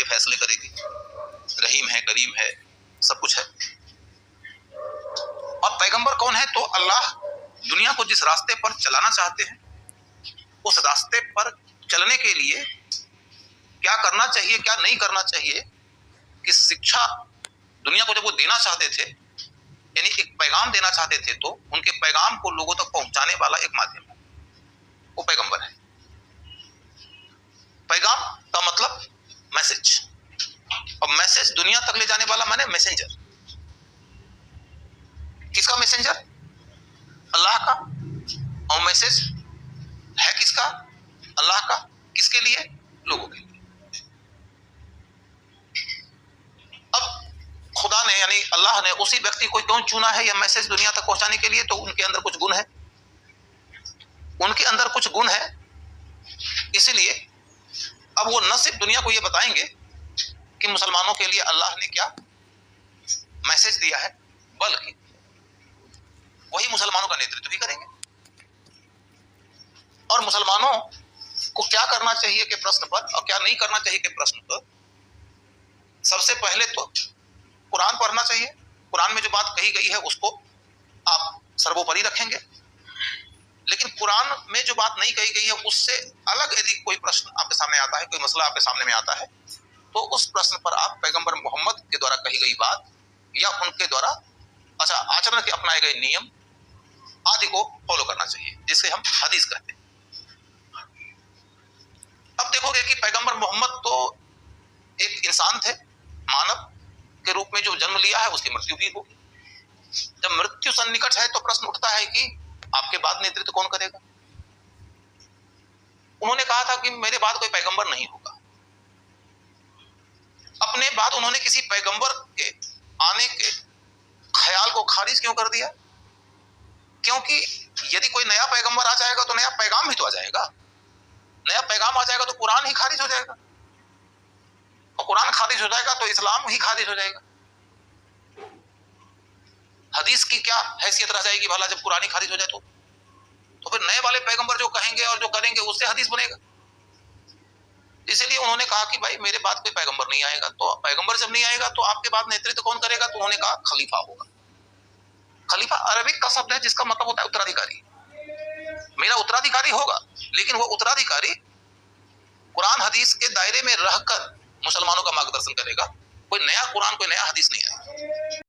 फैसले करेगी। रहीम है, करीम है, सब कुछ है। और पैगंबर कौन है? तो अल्लाह दुनिया को जिस रास्ते पर चलाना चाहते हैं, उस रास्ते पर चलने के लिए क्या करना चाहिए, क्या नहीं करना चाहिए, कि शिक्षा दुनिया को जब वो देना चाहते थे, यानी एक पैगाम देना चाहते थे, तो उनके पैगाम को लोगों तक पहुंचाने वाला एक माध्यम है, वो पैगंबर है। पैगाम का मतलब मैसेज, और मैसेज दुनिया तक ले जाने वाला माने मैसेंजर। किसका मैसेंजर? अल्लाह का। और मैसेज है किसका? अल्लाह का। किसके लिए? लोगों के लिए। अब खुदा ने यानी अल्लाह ने उसी व्यक्ति को क्यों चुना है यह मैसेज दुनिया तक पहुंचाने के लिए? तो उनके अंदर कुछ गुण है, उनके अंदर कुछ गुण है। इसलिए अब वो न सिर्फ दुनिया को ये बताएंगे कि मुसलमानों के लिए अल्लाह ने क्या मैसेज दिया है, बल्कि वही मुसलमानों का नेतृत्व भी करेंगे। और मुसलमानों को क्या करना चाहिए के प्रश्न पर और क्या नहीं करना चाहिए के प्रश्न पर सबसे पहले तो कुरान पढ़ना चाहिए। कुरान में जो बात कही गई है उसको आप सर्वोपरि रखेंगे, लेकिन कुरान में जो बात नहीं कही गई है उससे अलग यदि कोई प्रश्न आपके सामने आता है, कोई मसला आपके सामने में आता है, तो उस प्रश्न पर आप पैगंबर मोहम्मद के द्वारा कही गई बात या उनके द्वारा आचरण के अपनाए गए नियम आदि को फॉलो करना चाहिए, जिसे हम हदीस कहते हैं। अब देखोगे कि पैगंबर मोहम्मद तो एक इंसान थे, मानव के रूप में जो जन्म लिया है उसकी मृत्यु भी होगी। जब मृत्यु सन्निकट है तो प्रश्न उठता है कि आपके बाद नेतृत्व कौन करेगा? उन्होंने कहा था कि मेरे बाद कोई पैगंबर नहीं होगा। अपने बाद उन्होंने किसी पैगंबर के आने के ख्याल को खारिज क्यों कर दिया? क्योंकि यदि कोई नया पैगंबर आ जाएगा तो नया पैगाम भी तो आ जाएगा। नया पैगाम आ जाएगा तो कुरान ही खारिज हो जाएगा, और कुरान खारिज हो जाएगा तो इस्लाम ही खारिज हो जाएगा। हदीस की क्या हैसियत रह जाएगी भला जब कुरान ही खारिज हो जाए? तो फिर नए वाले पैगंबर जो कहेंगे और जो करेंगे उससे हदीस बनेगा। इसीलिए उन्होंने कहा कि भाई मेरे बाद कोई पैगंबर नहीं आएगा। तो पैगंबर जब नहीं आएगा तो आपके बाद नेतृत्व कौन करेगा? तो उन्होंने कहा खलीफा होगा। खलीफा अरबिक का शब्द है जिसका मतलब होता है उत्तराधिकारी। मेरा उत्तराधिकारी होगा, लेकिन वो उत्तराधिकारी कुरान हदीस के दायरे में रहकर मुसलमानों का मार्गदर्शन करेगा। कोई नया कुरान, कोई नया हदीस नहीं आएगा।